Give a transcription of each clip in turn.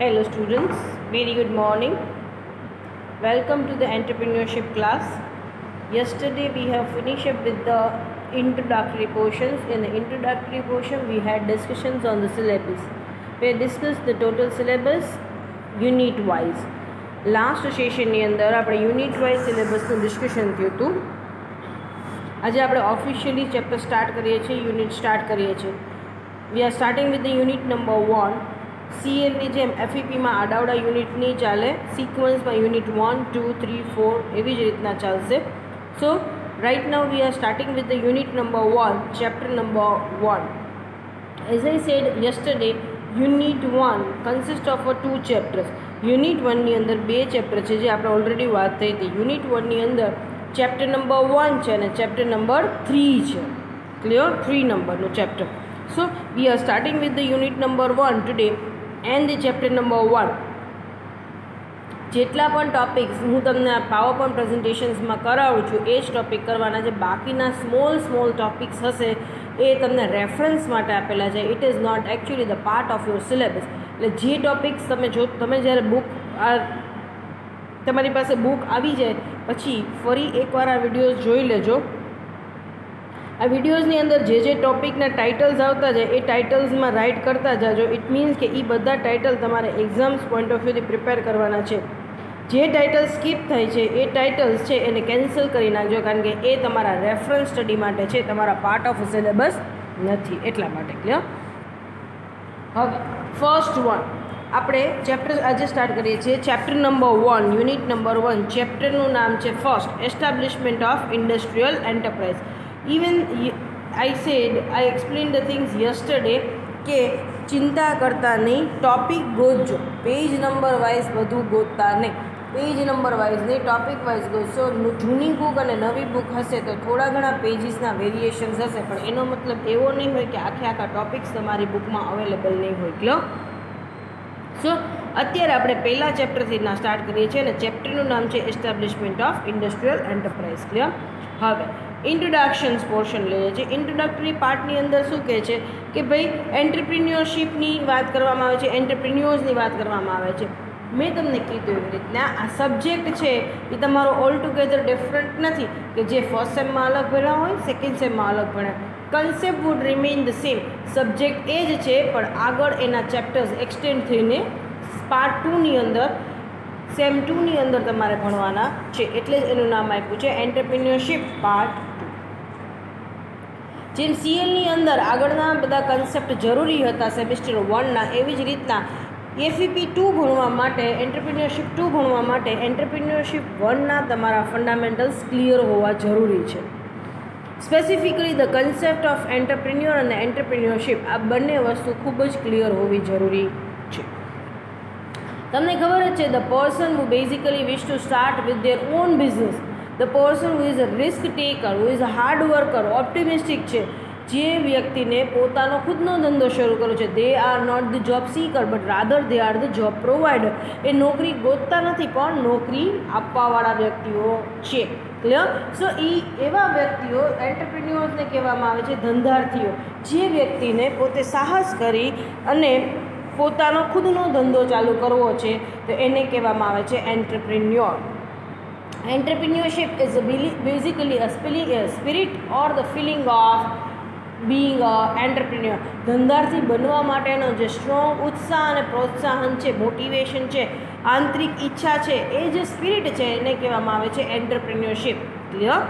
Hello students, very good morning. Welcome to the entrepreneurship class. Yesterday we have finished up with the introductory portions. In the introductory portion we had discussions on the syllabus. We discussed the total syllabus unit wise. Last સેશનની અંદર આપણે unit wise સિલેબસનું discussion થયું હતું. આજે આપણે officially chapter start કરીએ છીએ, unit start કરીએ છીએ. વી are starting with the unit number 1. સીએલની જેમ એફઈપીમાં આડાવડા યુનિટ નહીં ચાલે, સિક્વન્સમાં યુનિટ 1, 2, 3, 4 એવી જ રીતના ચાલશે. So right now we are starting with the unit number 1, chapter number 1. As I said yesterday, unit 1 consist of 2 chapters. Unit 1ની અંદર 2 ચેપ્ટર છે જે આપણે ઓલરેડી વાત થઈ હતી. યુનિટ 1ની અંદર ચેપ્ટર નંબર 1 છે અને ચેપ્ટર નંબર 3 છે. ક્લિયર? 3 નંબરનું chapter. So V are starting with the unit number 1 today and the chapter number 1. જેટલા પણ ટોપિક્સ હું તમને આ પાવર પોઈન્ટ પ્રેઝન્ટેશન્સમાં કરાવું છું એ જ ટોપિક કરવાના છે. બાકીના સ્મોલ ટોપિક્સ હશે એ તમને રેફરન્સ માટે આપેલા છે. It is not actually the part of your syllabus. એટલે જે ટોપિક્સ તમે જ્યારે બુક તમારી પાસે બુક આવી જાય પછી ફરી એકવાર આ વિડીયોઝ જોઈ લેજો. આ વિડીયોઝની અંદર જે ટોપિકના ટાઇટલ્સ આવતા જાય એ ટાઇટલ્સમાં રાઇટ કરતા જાજો. ઇટ મીન્સ કે એ બધા ટાઇટલ તમારે એક્ઝામ્સ પોઈન્ટ ઓફ વ્યૂથી પ્રિપેર કરવાના છે. જે ટાઇટલ સ્કીપ થાય છે એ ટાઇટલ્સ છે એને કેન્સલ કરી નાખજો, કારણ કે એ તમારા રેફરન્સ સ્ટડી માટે છે, તમારા પાર્ટ ઓફ સિલેબસ નથી, એટલા માટે. ક્લિયર? હવે ફર્સ્ટ વન આપણે ચેપ્ટર આજે સ્ટાર્ટ કરીએ છીએ. Chapter number 1, unit number 1. ચેપ્ટરનું નામ છે first, establishment of industrial enterprise. Even I said, I explain the things yesterday કે ચિંતા કરતા નહીં, ટોપિક ગોતજો. પેજ નંબર વાઇઝ બધું ગોતતા નહીં, પેજ નંબર વાઇઝ નહીં, ટોપિક વાઇઝ ગોતશો. જૂની બુક અને નવી બુક હશે તો થોડા ઘણા પેજીસના વેરિએશન્સ હશે, પણ એનો મતલબ એવો નહીં હોય કે આખા ટોપિક્સ તમારી બુકમાં અવેલેબલ નહીં હોય. ક્લિયર? સો અત્યારે આપણે પહેલા ચેપ્ટરથી સ્ટાર્ટ કરીએ છીએ અને ચેપ્ટરનું નામ છે establishment of industrial enterprise. Clear? હવે ઇન્ટ્રોડક્શન્સ પોર્શન લઈએ છીએ. ઇન્ટ્રોડક્ટરી પાર્ટની અંદર શું કહે છે કે ભાઈ એન્ટરપ્રિન્યોરશિપની વાત કરવામાં આવે છે, એન્ટરપ્રિન્યોર્સની વાત કરવામાં આવે છે. મેં તમને કીધું એવી રીતના આ સબ્જેક્ટ છે એ તમારો ઓલ ટુગેધર ડિફરન્ટ નથી કે જે ફર્સ્ટ સેમમાં અલગ ભણ્યા હોય, સેકન્ડ સેમમાં અલગ ભણ્યા. Concept would remain the same. Subject એ જ છે, પણ આગળ એના ચેપ્ટર્સ એક્સટેન્ડ થઈને પાર્ટ 2ની અંદર, સેમ 2ની અંદર તમારે ભણવાના છે. એટલે જ એનું નામ આપ્યું છે એન્ટરપ્રિન્યોરશિપ પાર્ટ 2. જેમ સીએલની અંદર આગળના બધા કન્સેપ્ટ જરૂરી હતા સેમિસ્ટર 1ના, એવી જ રીતના એફઈપી 2 ભણવા માટે, એન્ટરપ્રિન્યોરશિપ 2 ભણવા માટે એન્ટરપ્રિન્યોરશિપ 1ના તમારા ફંડામેન્ટલ્સ ક્લિયર હોવા જરૂરી છે. Specifically the concept of entrepreneur અને એન્ટરપ્રિન્યોરશિપ, આ બંને વસ્તુ ખૂબ જ ક્લિયર હોવી જરૂરી છે. તમને ખબર જ છે, the person who basically wish to start with their own business, the person who is a risk taker, who is a hard worker, optimistic છે, જે વ્યક્તિને પોતાનો ખુદનો ધંધો શરૂ કર્યો છે, they are not the job seeker but rather they are the job provider. એ નોકરી ગોતતા નથી પણ નોકરી આપવાવાળા વ્યક્તિઓ છે. ક્લિયર? સો એવા વ્યક્તિઓ એન્ટરપ્રિન્યોર્સને કહેવામાં આવે છે, ધંધાર્થીઓ. જે વ્યક્તિને પોતે સાહસ કરી અને પોતાનો ખુદનો ધંધો ચાલુ કરવો છે તો એને કહેવામાં આવે છે entrepreneur. Entrepreneurship is basically a spirit or the feeling of being an entrepreneur. ધંધાર્થી બનવા માટેનો જે સ્ટ્રોંગ ઉત્સાહ અને પ્રોત્સાહન છે, મોટિવેશન છે, આંતરિક ઈચ્છા છે, એ જે સ્પિરિટ છે એને કહેવામાં આવે છે એન્ટરપ્રિન્યોરશિપ. ક્લિયર?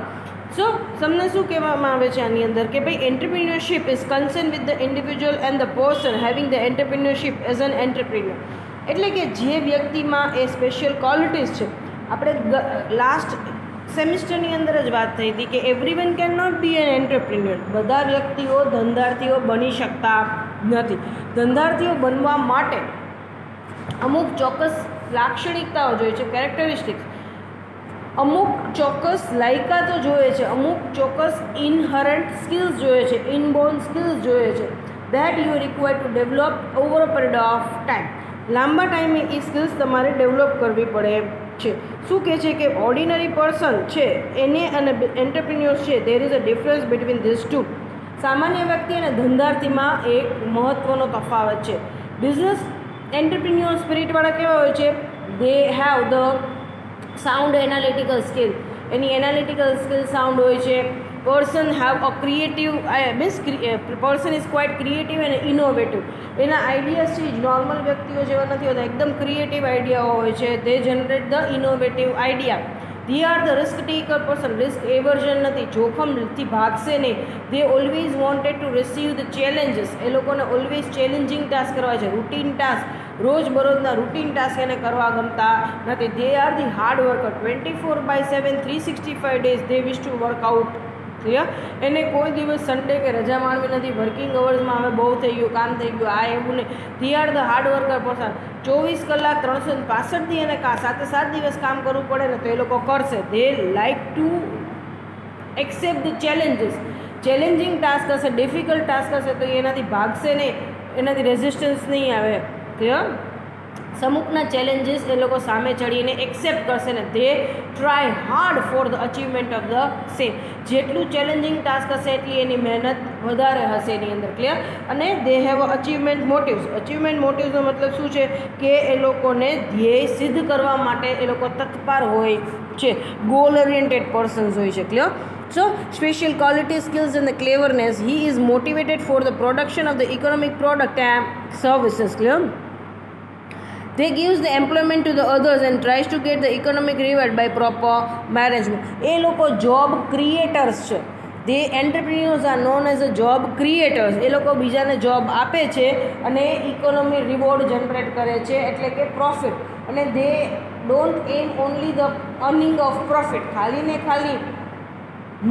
સો તમને શું કહેવામાં આવે છે આની અંદર કે ભાઈ entrepreneurship is concern with the individual and the person having the entrepreneurship as an entrepreneur. એટલે કે જે વ્યક્તિમાં એ સ્પેશિયલ ક્વોલિટીઝ છે. આપણે લાસ્ટ સેમિસ્ટરની અંદર જ વાત થઈ હતી કે everyone can not be an entrepreneur. બધા વ્યક્તિઓ ધંધાર્થીઓ બની શકતા નથી. ધંધાર્થીઓ બનવા માટે અમુક ચોક્કસ લાક્ષણિકતાઓ જોઈએ છે, કેરેક્ટરિસ્ટિક્સ, અમુક ચોક્કસ લાયકાતો જોઈએ છે, અમુક ચોક્કસ ઇનહરન્ટ સ્કિલ્સ જોઈએ છે, ઇનબોર્ન સ્કિલ્સ જોઈએ છે, that you require to develop over a period of time. લાંબા ટાઈમે એ સ્કિલ્સ તમારે ડેવલપ કરવી પડે છે. શું કહે છે કે ઓર્ડિનરી પર્સન છે એને અને એન્ટરપ્રિન્યોર્સ છે, there is a difference between these two. સામાન્ય વ્યક્તિ અને ધંધાર્થીમાં એક મહત્ત્વનો તફાવત છે. બિઝનેસ એન્ટરપ્રિન્યોર સ્પિરિટવાળા કેવા હોય છે? They have the sound analytical skill. એની એનાલિટિકલ સ્કિલ સાઉન્ડ હોય છે. Person have a creative person is quite creative and innovative. એના આઈડિયાઝ છે નોર્મલ વ્યક્તિઓ જેવા નથી હોતા, એકદમ ક્રિએટિવ આઈડિયાઓ હોય છે. They generate the innovative idea. They are the risk taker person. Risk aversion નથી, જોખમથી ભાગશે નહીં. They always wanted to receive the challenges. એ લોકોને ઓલવેઝ ચેલેન્જિંગ ટાસ્ક કરવા છે, રૂટીન ટાસ્ક, રોજબરોજના રૂટીન ટાસ્ક એને કરવા ગમતા નથી. They are the hard worker. 24/7 365 days they wish to work out. Clear? એને કોઈ દિવસ સન્ડે કે રજા માણવી નથી. વર્કિંગ અવર્સમાં હવે બહુ થઈ ગયું, કામ થઈ ગયું, આ એવું નહીં. દે are the hard worker person. 24 કલાક 365 દી અને 7 દિવસ કામ કરવું પડે ને તો એ લોકો કરશે. They like to accept the challenges. Challenging task હશે, ડિફિકલ્ટ ટાસ્ક હશે તો એનાથી ભાગશે નહીં, એનાથી રેઝિસ્ટન્સ નહીં આવે. ક્લિયર? અમુકના ચેલેન્જીસ એ લોકો સામે ચડીને એક્સેપ્ટ કરશે ને they try hard for the achievement of the same. જેટલું ચેલેન્જિંગ ટાસ્ક હશે એટલી એની મહેનત વધારે હશે એની અંદર. ક્લિયર? અને દે હેવ અચીવમેન્ટ મોટિવ્સ. અચીવમેન્ટ મોટિવ્સનો મતલબ શું છે કે એ લોકોને ધ્યેય સિદ્ધ કરવા માટે એ લોકો તત્પર હોય છે. ગોલ ઓરિએન્ટેડ પર્સન્સ હોય છે. Clear? So, special quality skills and the cleverness. He is motivated for the production of the economic product and services. Clear? They gives the employment to the others and tries to get the economic reward by proper management. એ લોકો job creators છે. They entrepreneurs are known as a job creators. એ લોકો બીજાને job આપે છે અને economy reward generate કરે છે, એટલે કે પ્રોફિટ. અને દે don't M only the earning of profit. ખાલી ને ખાલી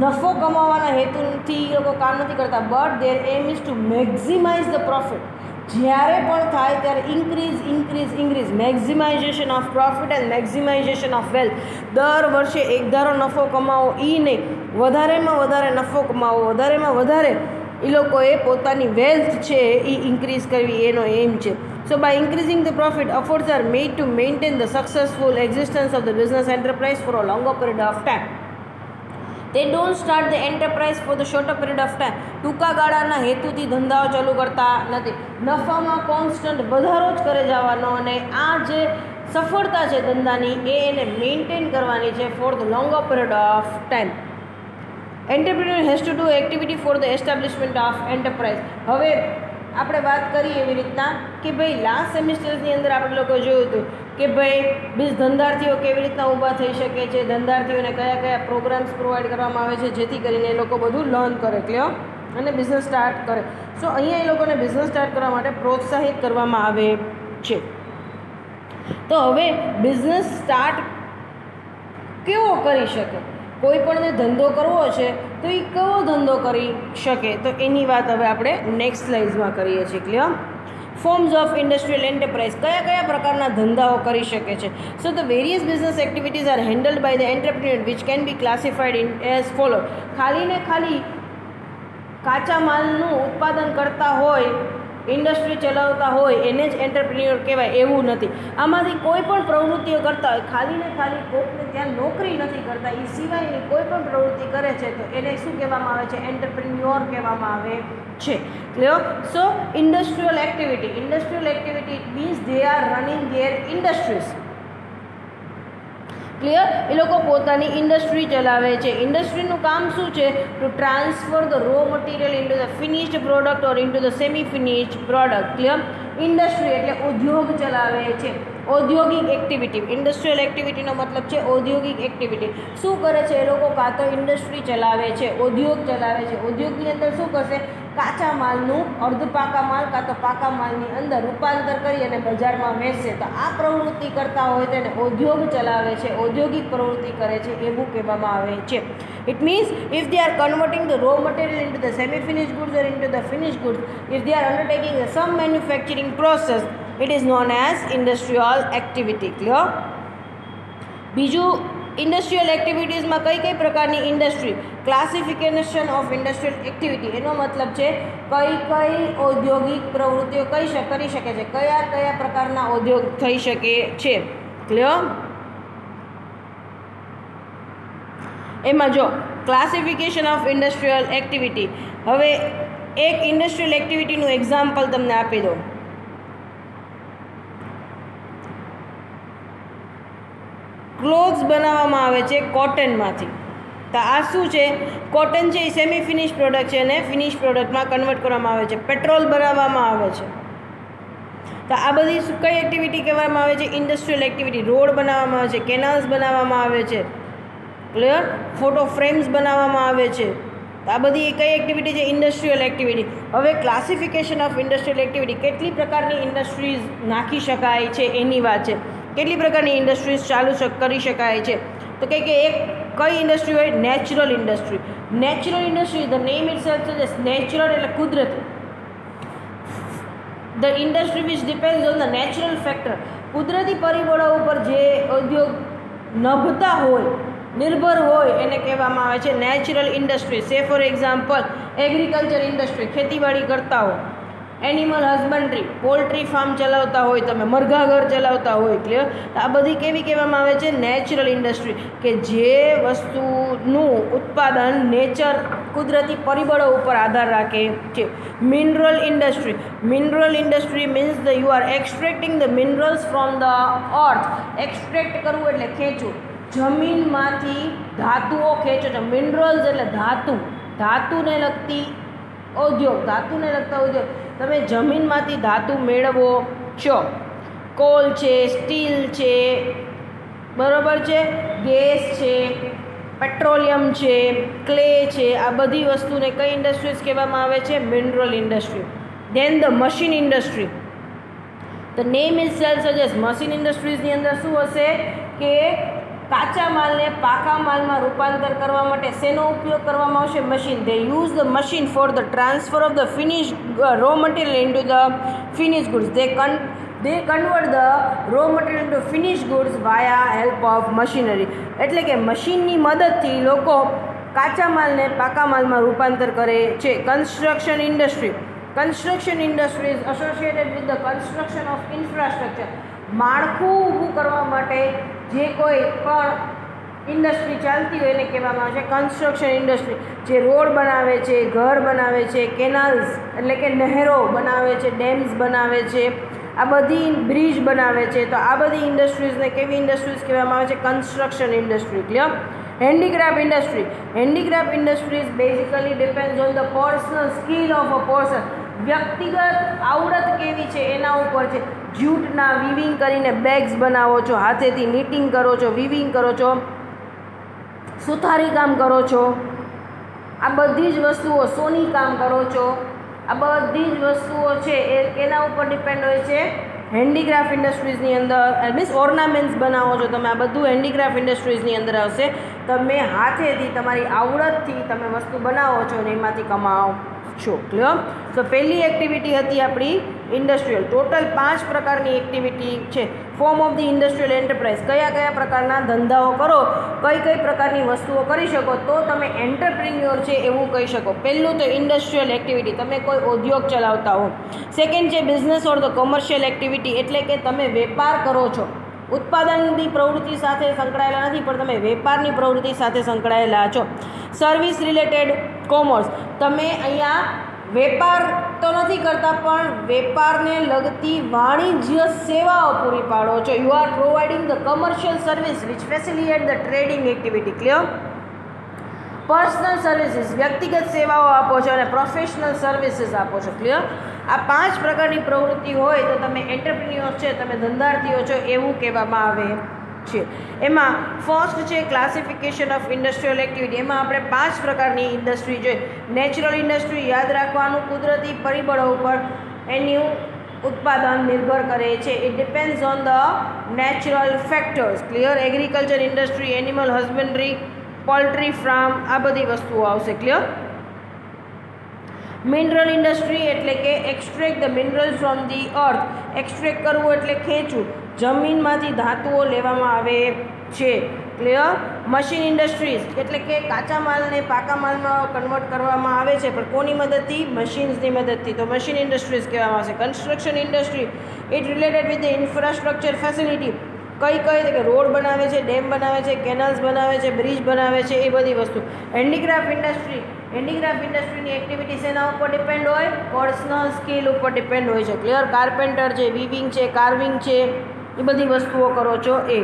નફો કમાવાના હેતુથી એ લોકો કામ નથી કરતા, but their aim is to maximise the profit. જ્યારે પણ થાય ત્યારે increase maximisation of profit and maximisation of wealth. દર વર્ષે એક ધારો નફો કમાવો એ નહીં, વધારેમાં વધારે નફો કમાવો, વધારેમાં વધારે એ લોકોએ પોતાની વેલ્થ છે એ ઇન્ક્રીઝ કરવી એનો એમ છે. So by increasing the profit, efforts are made to maintain the successful existence of the business enterprise for a longer period of time. They don't start the enterprise for the shorter period of time. ટૂંકા ગાળાના હેતુથી ધંધાઓ ચાલુ કરતા નથી. નફામાં constant વધારો જ કરે જવાનો અને આ જે સફળતા છે ધંધાની એને મેન્ટેન કરવાની છે for the longer period of time. Entrepreneur has to do activity for the establishment of enterprise. હવે આપણે વાત કરીએ એવી રીતના કે ભાઈ લાસ્ટ સેમિસ્ટર્સની અંદર આપણે લોકો જોયું હતું કે ભાઈ ધંધાર્થીઓ કેવી રીતના ઊભા થઈ શકે છે, ધંધાર્થીઓને કયા કયા પ્રોગ્રામ્સ પ્રોવાઈડ કરવામાં આવે છે જેથી કરીને એ લોકો બધું લર્ન કરે. ક્લિયર? અને બિઝનેસ સ્ટાર્ટ કરે. સો અહીંયા એ લોકોને બિઝનેસ સ્ટાર્ટ કરવા માટે પ્રોત્સાહિત કરવામાં આવે છે. તો હવે બિઝનેસ સ્ટાર્ટ કેવો કરી શકે? કોઈ પણને ધંધો કરવો છે તો એ કેવો ધંધો કરી શકે? તો એની વાત હવે આપણે નેક્સ્ટ સ્લાઇડ્સમાં કરીએ છીએ. Clear? Forms of industrial enterprise. કયા કયા પ્રકારના ધંધાઓ કરી શકે છે? So the various business activities are handled by the entrepreneur which can be classified in as follow. ખાલી ને ખાલી કાચા માલનું ઉત્પાદન કરતા હોય, ઇન્ડસ્ટ્રી ચલાવતા હોય એને જ એન્ટરપ્રિન્યોર કહેવાય એવું નથી. આમાંથી કોઈ પણ પ્રવૃત્તિઓ કરતા હોય, ખાલી ને ખાલી કોઈકને ત્યાં નોકરી નથી કરતા, એ સિવાયની કોઈ પણ પ્રવૃત્તિ કરે છે તો એને શું કહેવામાં આવે છે? એન્ટરપ્રિન્યોર કહેવામાં આવે છે. Clear? So industrial activity. Industrial activity it means they are running their industries. Clear? એ લોકો પોતાની ઇન્ડસ્ટ્રી ચલાવે છે. ઇન્ડસ્ટ્રીનું કામ શું છે? To transfer the raw material into the finished product or into the semi finished product. Clear? Industry એટલે ઉદ્યોગ ચલાવે છે. ઔદ્યોગિક એક્ટિવિટી. ઇન્ડસ્ટ્રીયલ એક્ટિવિટીનો મતલબ છે ઔદ્યોગિક એક્ટિવિટી. શું કરે છે એ લોકો? કાં તો ઇન્ડસ્ટ્રી ચલાવે છે, ઉદ્યોગ ચલાવે છે. ઉદ્યોગની અંદર શું કરશે? કાચા માલનું અર્ધ પાકા માલ કાં તો પાકા માલની અંદર રૂપાંતર કરી અને બજારમાં વેચશે. તો આ પ્રવૃત્તિ કરતા હોય તેને ઉદ્યોગ ચલાવે છે, ઔદ્યોગિક પ્રવૃત્તિ કરે છે એવું કહેવામાં આવે છે. It means if they are converting the raw material into the semi finished goods or into the finished goods, if they are undertaking some manufacturing process, it is known as industrial activity. Clear? બીજું, industrial એક્ટિવિટીઝમાં કઈ કઈ પ્રકારની industry? Classification of industrial activity. એનો મતલબ છે કઈ કઈ ઔદ્યોગિક પ્રવૃત્તિઓ કરી શકે છે, કયા કયા પ્રકારના ઉદ્યોગ થઈ શકે છે. ક્લિયર? એમાં જો ક્લાસિફિકેશન ઓફ ઇન્ડસ્ટ્રીયલ એક્ટિવિટી. હવે એક ઇન્ડસ્ટ્રીયલ એક્ટિવિટીનું એક્ઝામ્પલ તમને આપી દઉં. ક્લોથ્સ બનાવવામાં આવે છે કોટનમાંથી. તો આ શું છે? કોટન છે એ સેમી ફિનિશ પ્રોડક્ટ છે અને ફિનિશ પ્રોડક્ટમાં કન્વર્ટ કરવામાં આવે છે. પેટ્રોલ બનાવવામાં આવે છે. તો આ બધી કઈ એક્ટિવિટી કહેવામાં આવે છે? Industrial activity. રોડ બનાવવામાં આવે છે, કેનાલ્સ બનાવવામાં આવે છે, ક્લિયર, ફોટો ફ્રેમ્સ બનાવવામાં આવે છે. આ બધી કઈ એક્ટિવિટી છે? Industrial activity. હવે ક્લાસિફિકેશન ઓફ ઇન્ડસ્ટ્રીયલ એક્ટિવિટી, કેટલી પ્રકારની ઇન્ડસ્ટ્રીઝ નાખી શકાય છે એની વાત છે. કેટલી પ્રકારની ઇન્ડસ્ટ્રીઝ ચાલુ કરી શકાય છે? તો કે એક કઈ ઇન્ડસ્ટ્રી હોય? Natural industry. Natural industry, the name itself suggest, natural એટલે કુદરતી. The industry which depends on the natural factor, કુદરતી પરિબળો ઉપર જે ઉદ્યોગ નભતા હોય, નિર્ભર હોય, એને કહેવામાં આવે છે નેચરલ ઇન્ડસ્ટ્રી. સે ફોર એક્ઝામ્પલ એગ્રીકલ્ચર ઇન્ડસ્ટ્રી, ખેતીવાડી કરતા હો. એનિમલ હસબન્ડરી, પોલ્ટ્રી ફાર્મ ચલાવતા હોય તમે, મરઘા ઘર ચલાવતા હોય, ક્લિયર. આ બધી કેવી કહેવામાં આવે છે? નેચરલ ઇન્ડસ્ટ્રી, કે જે વસ્તુનું ઉત્પાદન નેચર, કુદરતી પરિબળો ઉપર આધાર રાખે છે. Mineral industry, mineral industry means you are extracting the minerals from the earth. Extract કરવું એટલે ખેંચવું, જમીનમાંથી ધાતુઓ ખેંચો છો. મિનરલ્સ એટલે ધાતુ, ધાતુને લગતી ઉદ્યોગ, ધાતુને લગતા ઉદ્યોગ. તમે જમીનમાંથી ધાતુ મેળવો છો. કોલ છે, સ્ટીલ છે, બરાબર છે, ગેસ છે, પેટ્રોલિયમ છે, ક્લે છે, આ બધી વસ્તુને કઈ ઇન્ડસ્ટ્રીઝ કહેવામાં આવે છે? Mineral industry. Then the machine industry. The name is self suggest. Machine ઇન્ડસ્ટ્રીઝની અંદર શું હશે? કે કાચા માલને પાકા માલમાં રૂપાંતર કરવા માટે શેનો ઉપયોગ કરવામાં આવશે? Machine. They use the machine for the transfer of the finish row material into the finish goods. they convert the raw material into finished goods via help of machinery. એટલે કે મશીનની મદદથી લોકો કાચા માલને પાકા માલમાં રૂપાંતર કરે છે. Construction industry. Construction industry is associated with the construction of infrastructure. માળખું ઊભું કરવા માટે જે કોઈ પણ ઇન્ડસ્ટ્રી ચાલતી હોય એને કહેવામાં આવે છે કન્સ્ટ્રક્શન ઇન્ડસ્ટ્રી. જે રોડ બનાવે છે, ઘર બનાવે છે, કેનાલ્સ એટલે કે નહેરો બનાવે છે, ડેમ્સ બનાવે છે, આ બધી બ્રિજ બનાવે છે. તો આ બધી ઇન્ડસ્ટ્રીઝને કેવી ઇન્ડસ્ટ્રીઝ કહેવામાં આવે છે? Construction industry. Clear. Handicraft industry. Handicraft industries basically depends on the personal skill of a person. વ્યક્તિગત આવડત કેવી છે એના ઉપર છે. જ્યુટના વિવિંગ કરીને બેગ્સ બનાવો છો, હાથેથી નીટિંગ કરો છો, વિવિંગ કરો છો, સુથારી કામ કરો છો, આ બધી જ વસ્તુઓ, સોની કામ કરો છો, આ બધી જ વસ્તુઓ છે એ એના ઉપર ડિપેન્ડ હોય છે. હેન્ડીક્રાફ્ટ ઇન્ડસ્ટ્રીઝની અંદર મીન્સ ઓર્નામેન્ટ્સ બનાવો છો તમે, આ બધું હેન્ડીક્રાફ્ટ ઇન્ડસ્ટ્રીઝની અંદર આવશે. તમે હાથેથી તમારી આવડતથી તમે વસ્તુ બનાવો છો અને એમાંથી કમાઓ છો. ક્લિયર. તો પહેલી એક્ટિવિટી હતી આપણી ઇન્ડસ્ટ્રીયલ. ટોટલ 5 પ્રકારની એક્ટિવિટી છે. Form of the industrial enterprise, કયા કયા પ્રકારના ધંધાઓ કરો, કઈ કઈ પ્રકારની વસ્તુઓ કરી શકો તો તમે એન્ટરપ્રિન્યોર છે એવું કહી શકો. પહેલું તો ઇન્ડસ્ટ્રીયલ એક્ટિવિટી, તમે કોઈ ઉદ્યોગ ચલાવતા હો. સેકન્ડ છે business or the commercial activity, એટલે કે તમે વેપાર કરો છો. ઉત્પાદનની પ્રવૃત્તિ સાથે સંકળાયેલા નથી પણ તમે વેપારની પ્રવૃત્તિ સાથે સંકળાયેલા છો. સર્વિસ રિલેટેડ કોમર્સ, તમે અહીંયા વેપાર તો નથી કરતા પણ વેપારને લગતી વાણિજ્ય સેવાઓ પૂરી પાડો છો. You are providing the commercial service which facilitate the trading activity. Clear. Personal services, વ્યક્તિગત સેવાઓ આપો છો અને પ્રોફેશનલ સર્વિસીસ આપો છો. ક્લિયર. આ 5 પ્રકારની પ્રવૃત્તિ હોય તો તમે એન્ટરપ્રિન્યોર છે, તમે ધંધાર્થીઓ છો એવું કહેવામાં આવે છે. એમાં ફર્સ્ટ છે ક્લાસિફિકેશન ઓફ ઇન્ડસ્ટ્રીયલ એક્ટિવિટી. એમાં આપણે 5 પ્રકારની ઇન્ડસ્ટ્રી જોઈએ. નેચરલ ઇન્ડસ્ટ્રી, યાદ રાખવાનું, કુદરતી પરિબળો ઉપર એનું ઉત્પાદન નિર્ભર કરે છે. It depends on the natural factors. Clear. Agriculture industry, animal husbandry, poultry farm, આ બધી વસ્તુઓ આવશે. ક્લિયર. મિનરલ ઇન્ડસ્ટ્રી એટલે કે extract the mineral from the earth. Extract કરવું એટલે ખેંચવું, જમીનમાંથી ધાતુઓ લેવામાં આવે છે. ક્લિયર. મશીન ઇન્ડસ્ટ્રીઝ એટલે કે કાચા માલને પાકા માલમાં કન્વર્ટ કરવામાં આવે છે પણ કોની મદદથી? મશીન્સની મદદથી. તો મશીન ઇન્ડસ્ટ્રીઝ કહેવામાં આવશે. Construction industry, it related with the infrastructure facility. કઈ કે રોડ બનાવે છે, ડેમ બનાવે છે, કેનાલ્સ બનાવે છે, બ્રિજ બનાવે છે, એ બધી વસ્તુ. હેન્ડીક્રાફ્ટ ઇન્ડસ્ટ્રી, હેન્ડીક્રાફ્ટ ઇન્ડસ્ટ્રીની એક્ટિવિટી શેના ઉપર ડિપેન્ડ હોય? પર્સનલ સ્કિલ ઉપર ડિપેન્ડ હોય છે. ક્લિયર. કાર્પેન્ટર છે, વિવિંગ છે, કાર્વિંગ છે, એ બધી વસ્તુઓ કરો છો એ.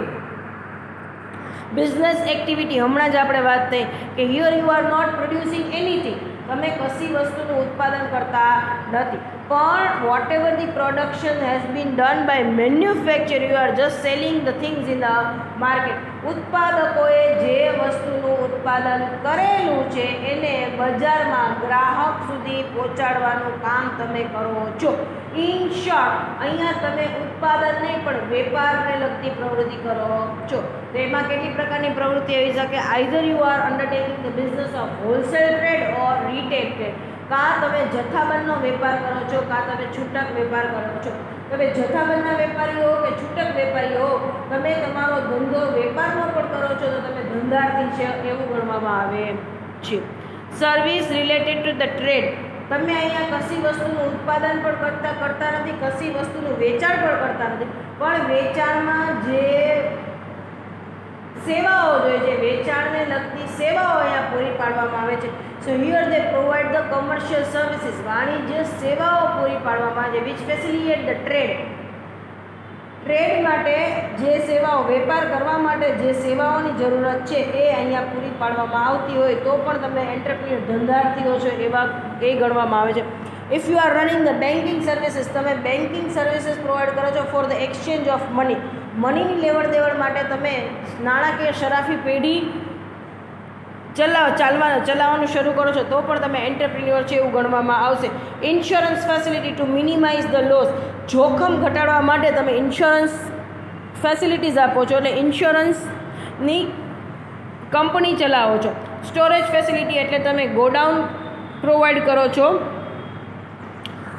બિઝનેસ એક્ટિવિટી, હમણાં જ આપણે વાત થઈ કે here you are not producing anything, તમે કશી વસ્તુનું ઉત્પાદન કરતા નથી, પણ whatever the production has been done by manufacture, you are just selling the things in the market. ઉત્પાદકોએ જે વસ્તુનું ઉત્પાદન કરેલું છે એને બજારમાં ગ્રાહક સુધી પહોંચાડવાનું કામ તમે કરો છો. ઇન શોર્ટ, અહીંયા તમે ઉત્પાદન નહીં પણ વેપારને લગતી પ્રવૃત્તિ કરો છો. તો એમાં કેટલી પ્રકારની પ્રવૃત્તિ આવી શકે? Either you are undertaking the business of wholesale trade or retail trade. કાં તમે જથ્થાબંધનો વેપાર કરો છો, કાં તમે છૂટક વેપાર કરો છો. તમે જથ્થાબંધના વેપારી હો કે છૂટક વેપારી હો, તમે તમારો ધંધો વેપારનો પણ કરો છો તો તમે ધંધાર્થી છે એવું ગણવામાં આવે છે. Service related to the trade, તમે અહીંયા કશી વસ્તુનું ઉત્પાદન પણ કરતા નથી, કશી વસ્તુનું વેચાણ પણ કરતા નથી, પણ વેચાણમાં જે સેવાઓ જોઈએ છે, વેચાણને લગતી સેવાઓ અહીંયા પૂરી પાડવામાં આવે છે. સો here they provide the commercial services, વાણિજ્ય સેવાઓ પૂરી પાડવામાં આવે છે, which facilitate the trade. Trade માટે જે સેવાઓ, વેપાર કરવા માટે જે સેવાઓની જરૂરત છે એ અહીંયા પૂરી પાડવામાં આવતી હોય તો પણ તમે એન્ટરપ્રિન્યોર ધંધાર્થીઓ છો એવા એ ગણવામાં આવે છે. If you are running the banking services, તમે બેન્કિંગ સર્વિસીસ પ્રોવાઈડ કરો છો for the exchange of money, મનીની લેવડ દેવડ માટે તમે નાણાકીય શરાફી પેઢી ચલાવવાનું શરૂ કરો છો તો પણ તમે એન્ટરપ્રિન્યોર છે એવું ગણવામાં આવશે. Insurance facility to minimise the loss, જોખમ ઘટાડવા માટે તમે ઇન્સ્યોરન્સ ફેસિલિટીઝ આપો છો એટલે ઇન્સ્યોરન્સની કંપની ચલાવો છો. સ્ટોરેજ ફેસિલિટી એટલે તમે ગોડાઉન પ્રોવાઈડ કરો છો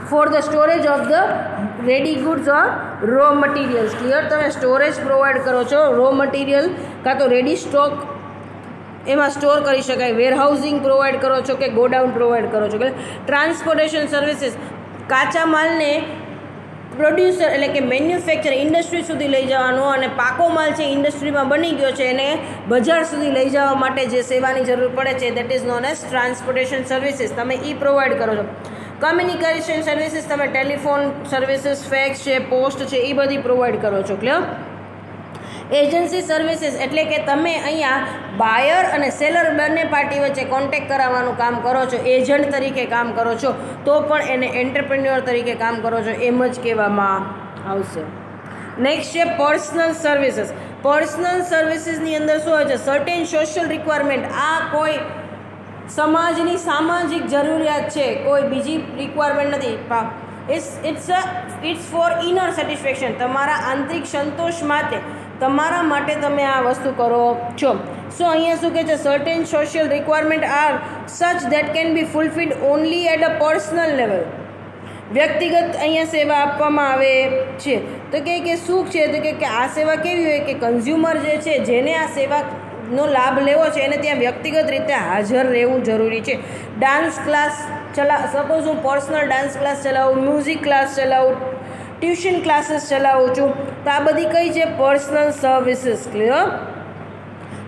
for the storage of the ready goods or raw materials. Clear, તમે સ્ટોરેજ પ્રોવાઈડ કરો છો, રો મટીરિયલ કાં તો રેડી સ્ટોક એમાં સ્ટોર કરી શકાય, વેરહાઉસિંગ પ્રોવાઈડ કરો છો કે ગોડાઉન પ્રોવાઈડ કરો છો. ટ્રાન્સપોર્ટેશન સર્વિસીસ, કાચા માલને પ્રોડ્યુસર એટલે કે મેન્યુફેક્ચર ઇન્ડસ્ટ્રી સુધી લઈ જવાનો અને પાકો માલ છે ઇન્ડસ્ટ્રીમાં બની ગયો છે એને બજાર સુધી લઈ જવા માટે જે સેવાની જરૂર પડે છે that is known as transportation services, તમે એ પ્રોવાઈડ કરો છો. કમ્યુનિકેશન સર્વિસીસ, તમે ટેલિફોન સર્વિસીસ, ફેક્સ છે, પોસ્ટ છે એ બધી પ્રોવાઈડ કરો છો. ક્લિયર. એજન્સી સર્વિસીસ એટલે કે તમે અહીંયા બાયર અને સેલર બંને પાર્ટી વચ્ચે કોન્ટેક્ટ કરાવવાનું કામ કરો છો, એજન્ટ તરીકે કામ કરો છો તો પણ એને એન્ટરપ્રિન્યોર તરીકે કામ કરો છો એમ જ કહેવામાં આવશે. નેક્સ્ટ છે પર્સનલ સર્વિસીસ. પર્સનલ સર્વિસીસની અંદર શું હોય છે? સર્ટેન સોશિયલ રિક્વાયરમેન્ટ, આ કોઈ સમાજની સામાજિક જરૂરિયાત છે, કોઈ બીજી રિક્વાયરમેન્ટ નથી. ઇટ્સ ફોર ઇનર સેટિસ્ફેક્શન, તમારા આંતરિક સંતોષ માટે, તમારા માટે તમે આ વસ્તુ કરો છો. સો અહીંયા શું કહે છે? Certain social requirement are such that can be fulfilled only at a personal level. વ્યક્તિગત અહીંયા સેવા આપવામાં આવે છે. તો કે શું છે? તો કે આ સેવા કેવી હોય કે કન્ઝ્યુમર જે છે જેને આ સેવાનો લાભ લેવો છે એને ત્યાં વ્યક્તિગત રીતે હાજર રહેવું જરૂરી છે. ડાન્સ ક્લાસ સપોઝ હું પર્સનલ ડાન્સ ક્લાસ ચલાવું, મ્યુઝિક ક્લાસ ચલાવું, ટ્યુશન ક્લાસીસ ચલાવું છું તો આ બધી કઈ છે? Personal services. ક્લિયર.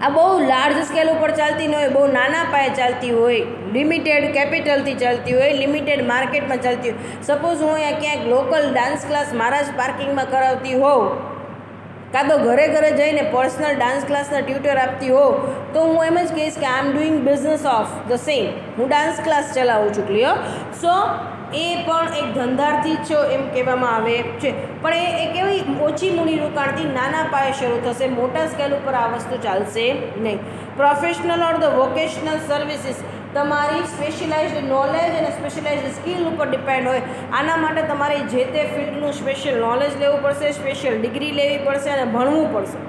આ બહુ લાર્જ સ્કેલ ઉપર ચાલતી ન હોય, બહુ નાના પાયે ચાલતી હોય, લિમિટેડ કેપિટલથી ચાલતી હોય, લિમિટેડ માર્કેટમાં ચાલતી હોય. સપોઝ હું અહીંયા ક્યાંક લોકલ ડાન્સ ક્લાસ મારા જ પાર્કિંગમાં કરાવતી હોઉં કાં તો ઘરે ઘરે જઈને પર્સનલ ડાન્સ ક્લાસના ટ્યુટર આપતી હોઉં તો હું એમ જ કહીશ કે I am doing business of the same, હું ડાન્સ ક્લાસ ચલાવું છું. ક્લિયર. સો એ પણ એક ધંધાર્થી છો એમ કહેવામાં આવે છે, પણ એ કેવી ઓછી મૂડીરોકાણથી નાના પાયે શરૂ થશે, મોટા સ્કેલ ઉપર આ વસ્તુ ચાલશે નહીં. Professional or the vocational services, તમારી સ્પેશિયલાઇઝ્ડ નોલેજ અને સ્પેશિયલાઇઝ્ડ સ્કિલ ઉપર ડિપેન્ડ હોય. આના માટે તમારે જે તે ફિલ્ડનું સ્પેશિયલ નોલેજ લેવું પડશે, સ્પેશિયલ ડિગ્રી લેવી પડશે અને ભણવું પડશે.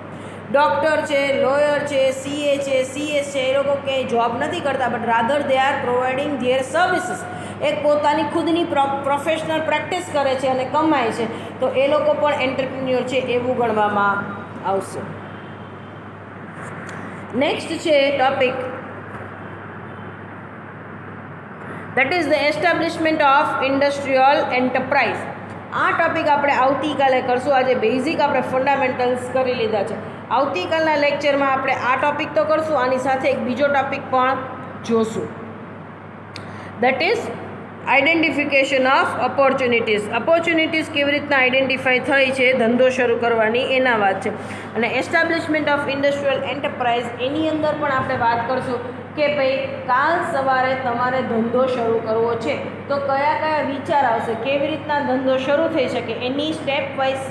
ડૉક્ટર છે, લોયર છે, સીએ છે, સીએસ છે, એ લોકો ક્યાંય જોબ નથી કરતા but rather they R providing there services. એક પોતાની ખુદની પ્રોફેશનલ પ્રેક્ટિસ કરે છે અને કમાય છે તો એ લોકો પણ એન્ટરપ્રિન્યોર છે એવું ગણવામાં આવશે. નેક્સ્ટ છે topic that is the establishment of industrial enterprise. આ ટોપિક આપણે આવતીકાલે કરશું. આજે બેઝિક આપણે ફંડામેન્ટલ્સ કરી લીધા છે. આવતીકાલના લેક્ચરમાં આપણે આ ટોપિક તો કરશું, આની સાથે એક બીજો ટોપિક પણ જોશું that is identification of opportunities કેવી રીતના આઈડેન્ટિફાઈ થઈ છે ધંધો શરૂ કરવાની એના વાત છે. અને એસ્ટાબ્લિશમેન્ટ ઓફ ઇન્ડસ્ટ્રીયલ એન્ટરપ્રાઇઝ એની અંદર પણ આપણે વાત કરશું કે ભાઈ કાલ સવારે તમારે ધંધો શરૂ કરવો છે તો કયા કયા વિચાર આવશે, કેવી રીતના ધંધો શરૂ થઈ શકે, એની સ્ટેપ વાઇઝ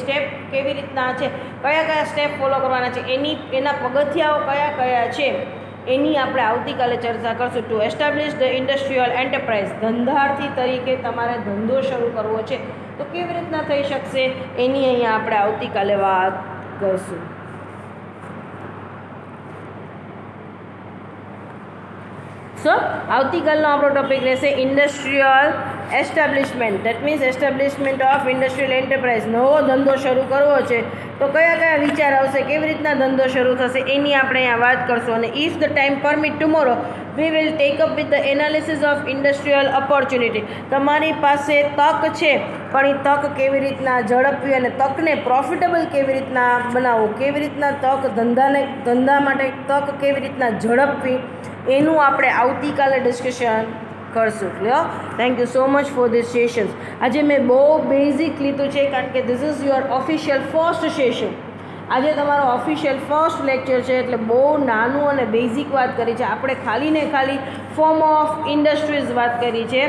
સ્ટેપ કેવી રીતના છે, કયા કયા સ્ટેપ ફોલો કરવાના છે, એના પગથિયાઓ કયા કયા છે એની આપણે આવતીકાલે ચર્ચા કરશું. To establish the industrial enterprise, ધંધાર્થી તરીકે તમારે ધંધો શરૂ કરવો છે તો કેવી રીતના થઈ શકશે એની અહીંયા આપણે આવતીકાલે વાત કરશું. સો આવતીકાલનો આપણો ટોપિક રહેશે industrial establishment. That means establishment of industrial enterprise. નવો ધંધો શરૂ કરવો છે તો કયા કયા વિચાર આવશે, કેવી રીતના ધંધો શરૂ થશે એની આપણે અહીંયા વાત કરશું. અને if the time permit tomorrow we will take up with the analysis of industrial opportunity. તમારી પાસે તક છે પણ એ તક કેવી રીતના ઝડપવી અને તકને પ્રોફિટેબલ કેવી રીતના બનાવવું, કેવી રીતના ધંધા માટે તક કેવી રીતના ઝડપવી એનું આપણે આવતીકાલે ડિસ્કશન કરશું. Clear? Thank you so much for this sessions. આજે મેં બહુ બેઝિક લીધું છે કારણ કે this is your official first session. આજે તમારો ઓફિશિયલ ફર્સ્ટ લેક્ચર છે એટલે બહુ નાનું અને બેઝિક વાત કરી છે આપણે. ખાલી ને ખાલી ફોર્મ ઓફ ઇન્ડસ્ટ્રીઝ વાત કરી છે.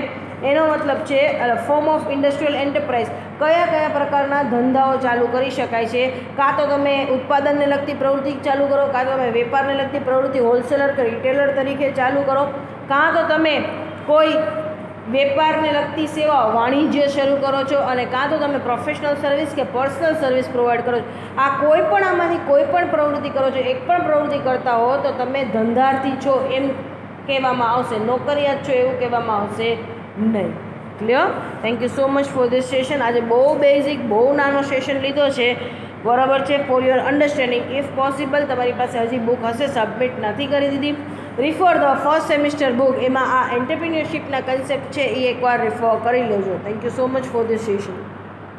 એનો મતલબ છે ફોર્મ ઓફ ઇન્ડસ્ટ્રીયલ એન્ટરપ્રાઇઝ, કયા કયા પ્રકારના ધંધાઓ ચાલુ કરી શકાય છે. કાં તો તમે ઉત્પાદનને લગતી પ્રવૃત્તિ ચાલુ કરો, કાં તો તમે વેપારને લગતી પ્રવૃત્તિ હોલસેલર કે રિટેલર તરીકે ચાલુ કરો, કાં તો તમે કોઈ વેપારને લગતી સેવાઓ વાણિજ્ય શરૂ કરો છો અને કાં તો તમે પ્રોફેશનલ સર્વિસ કે પર્સનલ સર્વિસ પ્રોવાઈડ કરો છો. આ કોઈ પણ આમાંથી કોઈ પણ પ્રવૃત્તિ કરો છો, એક પણ પ્રવૃત્તિ કરતા હો તો તમે ધંધાર્થી છો એમ કહેવામાં આવશે, નોકરિયાત છો એવું કહેવામાં આવશે નહીં. Clear? Thank you so much for this session. આજે બહુ બેઝિક બહુ નાનો સેશન લીધો છે, બરાબર છે. For your understanding, if possible તમારી પાસે હજી બુક હશે સબમિટ નથી કરી દીધી, refer the first semester book. એમાં આ એન્ટરપ્રિન્યોરશિપના કન્સેપ્ટ છે એ એકવાર રિફર કરી લેજો. Thank you so much for this session.